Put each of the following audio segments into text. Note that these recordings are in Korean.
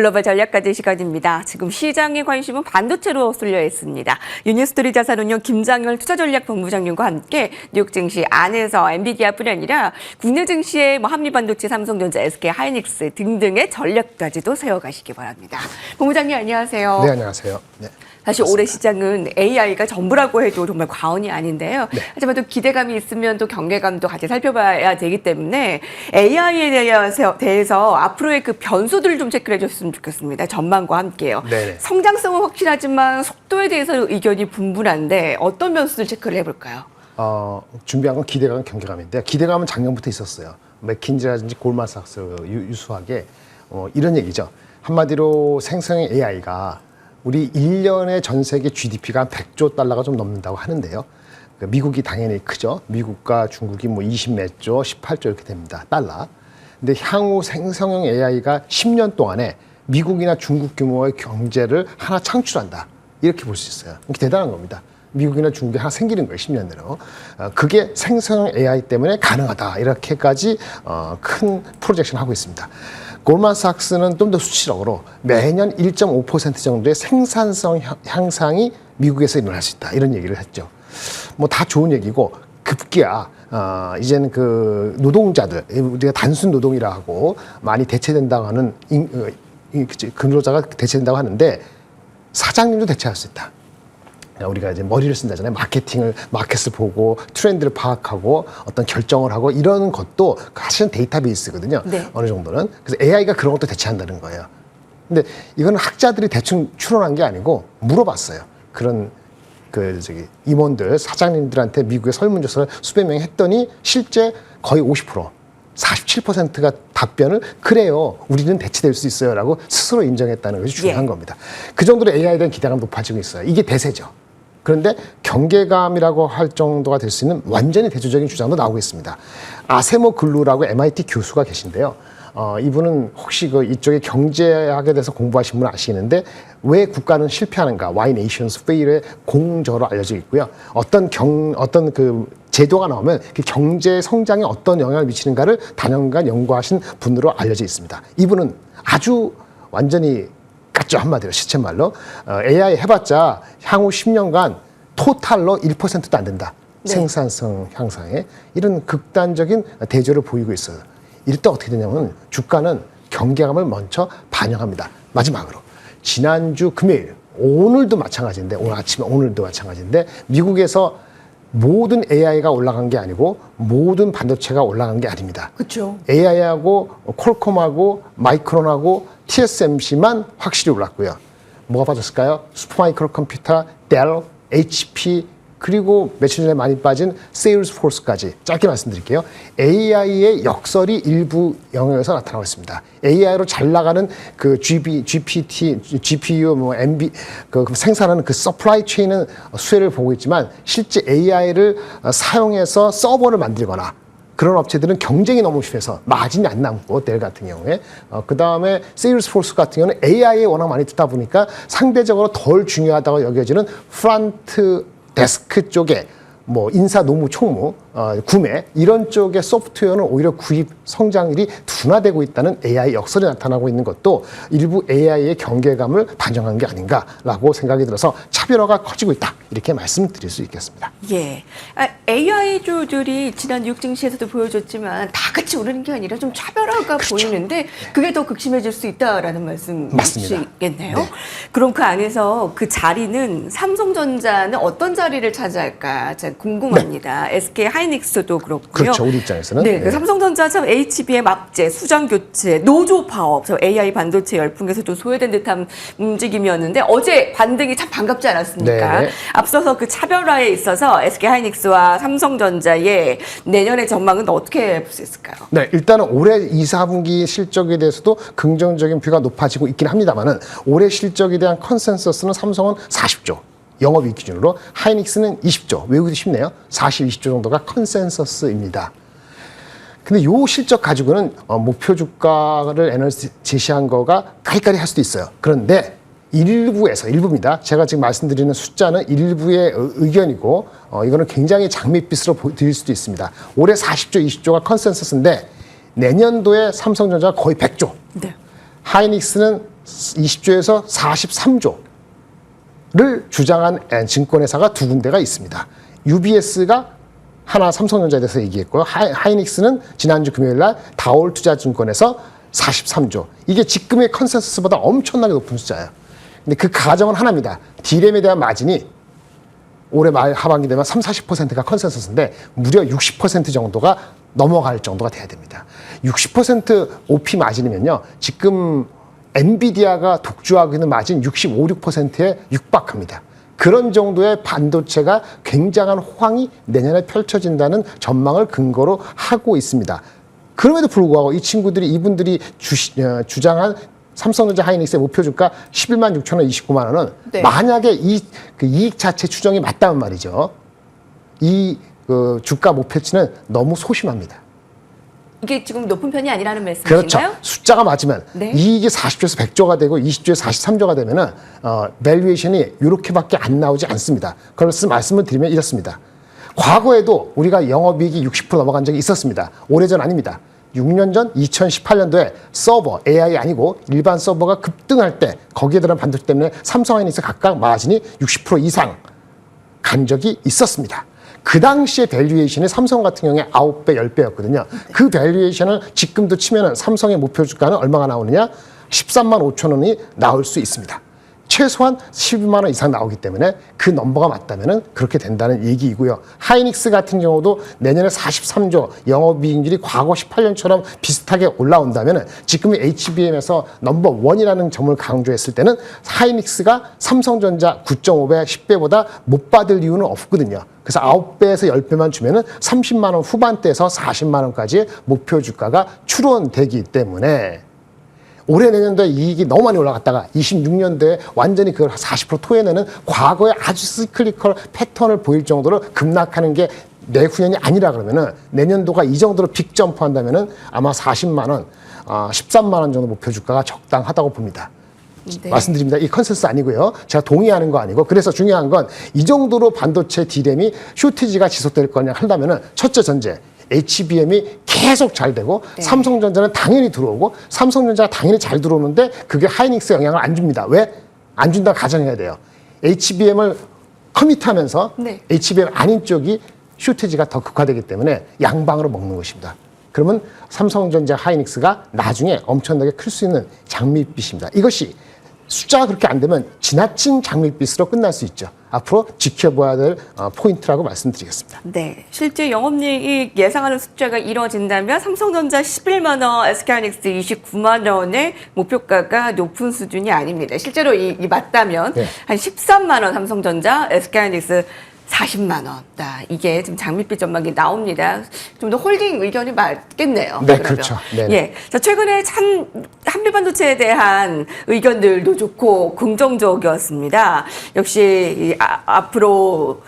글로벌 전략가들 시간입니다. 지금 시장의 관심은 반도체로 쏠려 있습니다. 유니스토리 자산운용 김장열 투자전략본부장님과 함께 뉴욕 증시 안에서 엔비디아뿐 아니라 국내 증시의 한미반도체, 삼성전자, SK하이닉스 등등의 전략까지도 세워가시기 바랍니다. 본부장님 안녕하세요. 네, 안녕하세요. 네. 사실 올해 시장은 AI가 전부라고 해도 정말 과언이 아닌데요. 네. 하지만 또 기대감이 있으면 또 경계감도 같이 살펴봐야 되기 때문에 AI에 대해서 앞으로의 그 변수들을 좀 체크해 줬으면 좋겠습니다. 전망과 함께요. 네. 성장성은 확실하지만 속도에 대해서 의견이 분분한데 어떤 변수들 체크를 해볼까요? 준비한 건 기대감, 경계감인데 기대감은 작년부터 있었어요. 맥킨지라든지 골드만삭스 유수하게 이런 얘기죠. 한마디로 생성형 AI가 우리 1년의 전 세계 GDP가 100조 달러가 좀 넘는다고 하는데요. 미국이 당연히 크죠. 미국과 중국이 뭐 20몇 조, 18조 이렇게 됩니다. 달러. 근데 향후 생성형 AI가 10년 동안에 미국이나 중국 규모의 경제를 하나 창출한다. 이렇게 볼 수 있어요. 대단한 겁니다. 미국이나 중국이 하나 생기는 거예요. 10년 내로. 그게 생성형 AI 때문에 가능하다. 이렇게까지 큰 프로젝션을 하고 있습니다. 골드만삭스는 좀 더 수치적으로 매년 1.5% 정도의 생산성 향상이 미국에서 일어날 수 있다. 이런 얘기를 했죠. 뭐 다 좋은 얘기고 급기야 이제는 그 노동자들, 우리가 단순 노동이라 하고 많이 대체된다고 하는 근로자가 대체된다고 하는데 사장님도 대체할 수 있다. 우리가 이제 머리를 쓴다잖아요. 마켓을 보고 트렌드를 파악하고 어떤 결정을 하고 이런 것도 사실은 데이터베이스거든요. 네. 어느 정도는. 그래서 AI가 그런 것도 대체한다는 거예요. 근데 이거는 학자들이 대충 추론한 게 아니고 물어봤어요. 그런 임원들, 사장님들한테 미국의 설문조사를 수백 명이 했더니 실제 거의 50%, 47%가 답변을 그래요. 우리는 대체될 수 있어요. 라고 스스로 인정했다는 것이 중요한 겁니다. 그 정도로 AI에 대한 기대감이 높아지고 있어요. 이게 대세죠. 그런데 경계감이라고 할 정도가 될 수 있는 완전히 대조적인 주장도 나오고 있습니다. 아세모 글루라고 MIT 교수가 계신데요. 이분은 혹시 이쪽에 경제학에 대해서 공부하신 분은 아시는데 왜 국가는 실패하는가? Why Nations Fail의 공저로 알려져 있고요. 어떤 그 제도가 나오면 그 경제 성장에 어떤 영향을 미치는가를 단연간 연구하신 분으로 알려져 있습니다. 이분은 아주 완전히 같죠. 한마디로 시쳇말로 AI 해봤자 향후 10년간 토탈로 1%도 안 된다. 네. 생산성 향상에 이런 극단적인 대조를 보이고 있어요. 이럴 때 어떻게 되냐면 주가는 경계감을 먼저 반영합니다. 마지막으로 지난주 금요일 오늘도 마찬가지인데 오늘 아침에 오늘도 마찬가지인데 미국에서 모든 AI가 올라간 게 아니고 모든 반도체가 올라간 게 아닙니다. 그렇죠. AI하고 퀄컴하고 마이크론하고 TSMC만 확실히 올랐고요. 뭐가 빠졌을까요? 슈퍼마이크로 컴퓨터, 델, HP 그리고 며칠 전에 많이 빠진 세일즈포스까지 짧게 말씀드릴게요. AI의 역설이 일부 영역에서 나타나고 있습니다. AI로 잘 나가는 그 GPT, GPU, 그 생산하는 그 서플라이 체인은 수혜를 보고 있지만 실제 AI를 사용해서 서버를 만들거나 그런 업체들은 경쟁이 너무 심해서 마진이 안 남고 델 같은 경우에 그 다음에 세일즈포스 같은 경우는 AI에 워낙 많이 듣다 보니까 상대적으로 덜 중요하다고 여겨지는 프런트 데스크 쪽에 뭐 인사, 노무, 총무, 구매 이런 쪽의 소프트웨어는 오히려 구입 성장률이 둔화되고 있다는 AI 역설이 나타나고 있는 것도 일부 AI의 경계감을 반영한 게 아닌가라고 생각이 들어서 차별화가 커지고 있다 이렇게 말씀드릴 수 있겠습니다. 예, AI주들이 지난 뉴욕 증시에서도 보여줬지만 다 같이 오르는 게 아니라 좀 차별화가 그렇죠. 보이는데 그게 더 극심해질 수 있다라는 말씀이시겠네요. 네. 그럼 그 안에서 그 자리는 삼성전자는 어떤 자리를 차지할까 궁금합니다. 네. SK하이닉스도 그렇고요. 그렇죠. 우리 입장에서는. 네, 그 삼성전자 참 HBM 악재, 수장 교체, 노조 파업, AI 반도체 열풍에서도 소외된 듯한 움직임이었는데 어제 반등이 참 반갑지 않았습니까? 네. 앞서서 그 차별화에 있어서 SK하이닉스와 삼성전자의 내년의 전망은 어떻게 볼 수 있을까요? 네, 일단은 올해 2, 4분기 실적에 대해서도 긍정적인 뷰가 높아지고 있긴 합니다만은 올해 실적에 대한 컨센서스는 삼성은 40조. 영업이익 기준으로 하이닉스는 20조, 외우기도 쉽네요. 40, 20조 정도가 컨센서스입니다. 근데 요 실적 가지고는 목표 주가를 에너지 제시한 거가 까리까리 할 수도 있어요. 그런데 일부입니다. 제가 지금 말씀드리는 숫자는 일부의 의견이고 이거는 굉장히 장밋빛으로 보일 수도 있습니다. 올해 40조, 20조가 컨센서스인데 내년도에 삼성전자가 거의 100조, 네. 하이닉스는 20조에서 43조를 주장한 증권회사가 두 군데가 있습니다. UBS가 하나 삼성전자에 대해서 얘기했고요. 하이닉스는 지난주 금요일 날 다올투자증권에서 43조. 이게 지금의 컨센서스보다 엄청나게 높은 숫자예요. 근데 그 가정은 하나입니다. D램에 대한 마진이 올해 말 하반기 되면 30-40%가 컨센서스인데 무려 60% 정도가 넘어갈 정도가 돼야 됩니다. 60% OP 마진이면요. 지금 엔비디아가 독주하고 있는 마진 65-6%에 육박합니다. 그런 정도의 반도체가 굉장한 호황이 내년에 펼쳐진다는 전망을 근거로 하고 있습니다. 그럼에도 불구하고 이분들이 주장한 삼성전자 하이닉스의 목표 주가 11만 6천 원, 29만 원은 네. 만약에 그 이익 자체 추정이 맞다면 말이죠. 그 주가 목표치는 너무 소심합니다. 이게 지금 높은 편이 아니라는 말씀이신가요? 그렇죠. 숫자가 맞으면 네. 이익이 40조에서 100조가 되고 20조에서 43조가 되면은 밸류에이션이 이렇게밖에 안 나오지 않습니다. 그래서 말씀을 드리면 이렇습니다. 과거에도 우리가 영업이익이 60% 넘어간 적이 있었습니다. 오래전 아닙니다. 6년 전 2018년도에 서버, AI 아니고 일반 서버가 급등할 때 거기에 들어간 반도체 때문에 삼성 하이닉스 각각 마진이 60% 이상 간 적이 있었습니다. 그 당시에 밸류에이션이 삼성 같은 경우에 9배, 10배였거든요. 그 밸류에이션을 지금도 치면은 삼성의 목표 주가는 얼마가 나오느냐? 13만 5천 원이 나올 수 있습니다. 최소한 12만 원 이상 나오기 때문에 그 넘버가 맞다면은 그렇게 된다는 얘기이고요. 하이닉스 같은 경우도 내년에 43조 영업이익률이 과거 18년처럼 비슷하게 올라온다면은 지금의 HBM에서 넘버 원이라는 점을 강조했을 때는 하이닉스가 삼성전자 9.5배, 10배보다 못 받을 이유는 없거든요. 그래서 9배에서 10배만 주면은 30만 원 후반대에서 40만 원까지의 목표 주가가 추론되기 때문에 올해 내년도에 이익이 너무 많이 올라갔다가 26년도에 완전히 그걸 40% 토해내는 과거의 아주 시클리컬 패턴을 보일 정도로 급락하는 게 내후년이 아니라 그러면은 내년도가 이 정도로 빅 점프한다면은 아마 40만 원, 13만 원 정도 목표 주가가 적당하다고 봅니다. 네. 말씀드립니다. 이 컨센서스 아니고요. 제가 동의하는 거 아니고 그래서 중요한 건 이 정도로 반도체 D램이 쇼티지가 지속될 거냐 한다면은 첫째 전제 HBM이 계속 잘 되고 네. 삼성전자는 당연히 들어오고 삼성전자가 당연히 잘 들어오는데 그게 하이닉스 영향을 안 줍니다. 왜? 안 준다 가정해야 돼요. HBM을 커밋하면서 네. HBM 아닌 쪽이 쇼티지가 더 극화되기 때문에 양방으로 먹는 것입니다. 그러면 삼성전자 하이닉스가 나중에 엄청나게 클 수 있는 장밋빛입니다. 이것이 숫자가 그렇게 안 되면 지나친 장밋빛으로 끝날 수 있죠. 앞으로 지켜봐야 될 포인트라고 말씀드리겠습니다. 네, 실제 영업이익 예상하는 숫자가 이뤄진다면 삼성전자 11만 원, SK하이닉스 29만 원의 목표가가 높은 수준이 아닙니다. 실제로 이 맞다면 네. 한 13만 원 삼성전자, SK하이닉스 40만 원. 이게 지금 장밋빛 전망이 나옵니다. 좀 더 홀딩 의견이 맞겠네요. 네, 그러면. 그렇죠. 네네. 예. 자, 최근에 한미반도체에 대한 의견들도 좋고 긍정적이었습니다. 역시 앞으로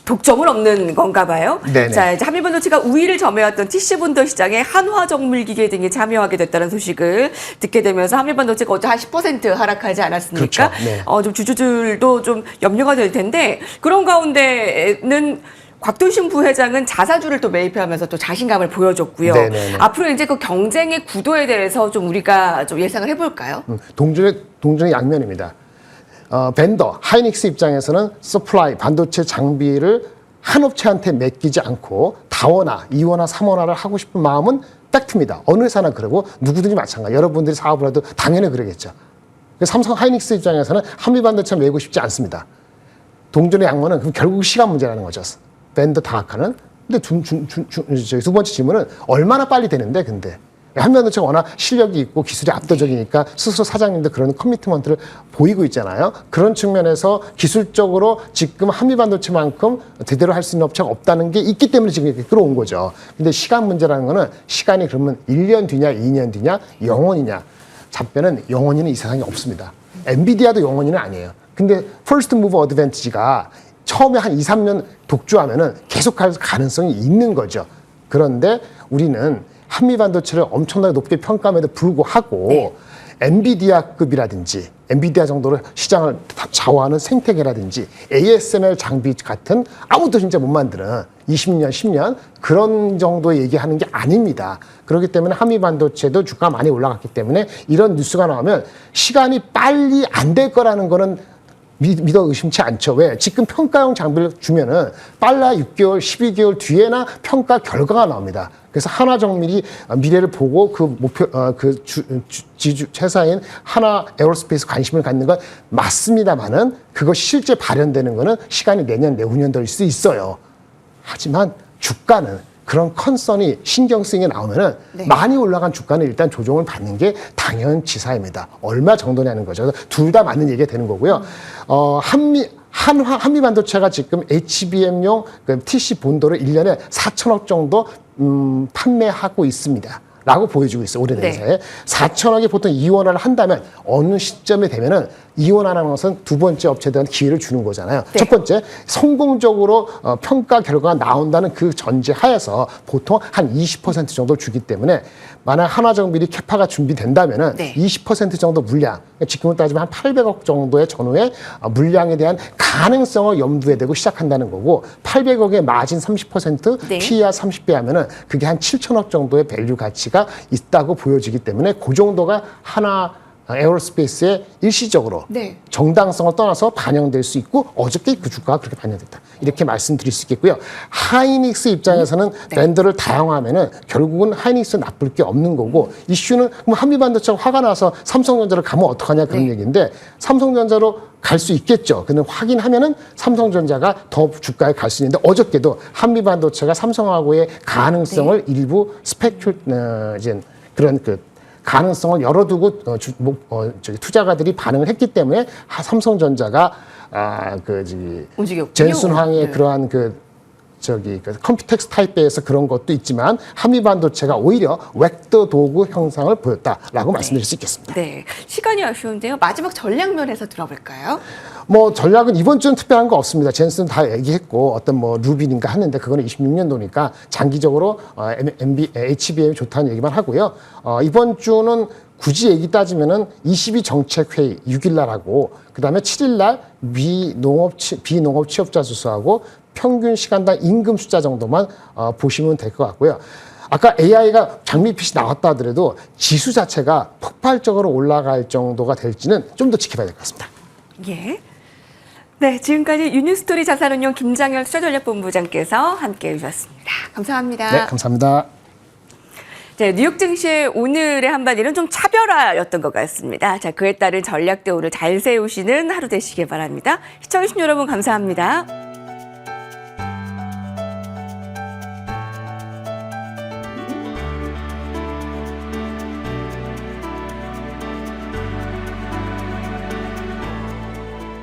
독점은 없는 건가 봐요. 네네. 자, 이제 한미반도체가 우위를 점해왔던 TC본더 시장에 한화정밀기계 등이 참여하게 됐다는 소식을 듣게 되면서 한미반도체가 어제 한 10% 하락하지 않았습니까? 그렇죠. 네. 좀 주주들도 좀 염려가 될 텐데 그런 가운데는 곽도신 부회장은 자사주를 또 매입하면서 또 자신감을 보여줬고요. 네네네. 앞으로 이제 그 경쟁의 구도에 대해서 좀 우리가 좀 예상을 해볼까요? 동전의 양면입니다. 벤더, 하이닉스 입장에서는 서플라이, 반도체 장비를 한 업체한테 맡기지 않고 다원화, 2원화, 3원화를 하고 싶은 마음은 팩트입니다. 어느 회사나 그러고 누구든지 마찬가지. 여러분들이 사업을 해도 당연히 그러겠죠. 삼성 하이닉스 입장에서는 한미반도체 매고 싶지 않습니다. 동전의 양면은 그럼 결국 시간 문제라는 거죠. 벤더 다각화는. 근데 두 번째 질문은 얼마나 빨리 되는데 근데. 한미반도체가 워낙 실력이 있고 기술이 압도적이니까 스스로 사장님도 그런 커미트먼트를 보이고 있잖아요. 그런 측면에서 기술적으로 지금 한미반도체만큼 제대로 할 수 있는 업체가 없다는 게 있기 때문에 지금 이렇게 끌어온 거죠. 근데 시간 문제라는 거는 시간이 그러면 1년 뒤냐 2년 뒤냐 영원이냐. 답변은 영원히는 이 세상에 없습니다. 엔비디아도 영원히는 아니에요. 근데 퍼스트 무버 어드밴티지가 처음에 한 2, 3년 독주하면은 계속 갈 가능성이 있는 거죠. 그런데 우리는 한미 반도체를 엄청나게 높게 평가함에도 불구하고 엔비디아급이라든지 엔비디아 정도로 시장을 좌우하는 생태계라든지 ASML 장비 같은 아무도 진짜 못 만드는 20년, 10년 그런 정도 얘기하는 게 아닙니다. 그렇기 때문에 한미반도체도 주가가 많이 올라갔기 때문에 이런 뉴스가 나오면 시간이 빨리 안 될 거라는 거는 믿어 의심치 않죠. 왜? 지금 평가용 장비를 주면은 빨라 6개월, 12개월 뒤에나 평가 결과가 나옵니다. 그래서 한화정밀이 미래를 보고 그 목표, 지주 회사인 하나 에어로스페이스 관심을 갖는 건 맞습니다만은 그것이 실제 발현되는 거는 시간이 내년, 내후년도일 수 있어요. 하지만 주가는 그런 컨선이 신경 쓰이게 나오면은 네. 많이 올라간 주가는 일단 조정을 받는 게 당연지사입니다. 얼마 정도냐는 거죠. 둘 다 맞는 얘기가 되는 거고요. 한미 반도체가 지금 HBM용 그 TC 본도를 1년에 4천억 정도 판매하고 있습니다. 라고 보여주고 있어요. 올해 네. 대사에 4천억이 보통 이원화를 한다면 어느 시점에 되면은 이원화라는 것은 두 번째 업체들한테 기회를 주는 거잖아요. 네. 첫 번째 성공적으로 평가 결과가 나온다는 그 전제 하에서 보통 한 20% 정도 주기 때문에 만약 한화정밀이 캐파가 준비된다면은 네. 20% 정도 물량, 지금으로 따지면 한 800억 정도의 전후의 물량에 대한 가능성을 염두에 두고 시작한다는 거고 800억의 마진 30%, 네. PER 30배 하면은 그게 한 7천억 정도의 밸류 가치가 있다고 보여지기 때문에 그 정도가 하나 에어로스페이스에 일시적으로 네. 정당성을 떠나서 반영될 수 있고 어저께 그 주가가 그렇게 반영됐다. 이렇게 말씀드릴 수 있겠고요. 하이닉스 입장에서는 네. vendor를 다양화하면은 결국은 하이닉스 나쁠 게 없는 거고 이슈는 그럼 한미반도체가 화가 나서 삼성전자를 가면 어떡하냐 그런 네. 얘기인데 삼성전자로 갈 수 있겠죠. 근데 확인하면은 삼성전자가 더 주가에 갈 수 있는데 어저께도 한미반도체가 삼성하고의 가능성을 일부 이제 그런 가능성을 열어두고 투자가들이 반응을 했기 때문에 삼성전자가 움직였군요. 젠슨황의 네. 그러한 컴퓨텍스 타입배에서 그런 것도 있지만 한미반도체가 오히려 웩더 도구 형상을 보였다라고 말씀드릴 수 있겠습니다. 네. 시간이 아쉬운데요. 마지막 전략면에서 들어볼까요? 뭐 전략은 이번 주는 특별한 거 없습니다. 젠슨 다 얘기했고 어떤 뭐 루빈인가 하는데 그거는 26년도니까 장기적으로 HBM이 좋다는 얘기만 하고요. 이번 주는 굳이 얘기 따지면은 22 정책회의 6일날 하고 그다음에 7일날 비농업 취업자 수수하고 평균 시간당 임금 숫자 정도만 보시면 될 것 같고요. 아까 AI가 장밋빛이 나왔다 하더라도 지수 자체가 폭발적으로 올라갈 정도가 될지는 좀 더 지켜봐야 될 것 같습니다. 예. 네, 지금까지 유니스토리 자산운용 김장열 투자전략본부장께서 함께해 주셨습니다. 감사합니다. 네, 감사합니다. 네, 뉴욕 증시의 오늘의 한마디는 좀 차별화였던 것 같습니다. 자, 그에 따른 전략 대우를 잘 세우시는 하루 되시길 바랍니다. 시청해주신 여러분 감사합니다.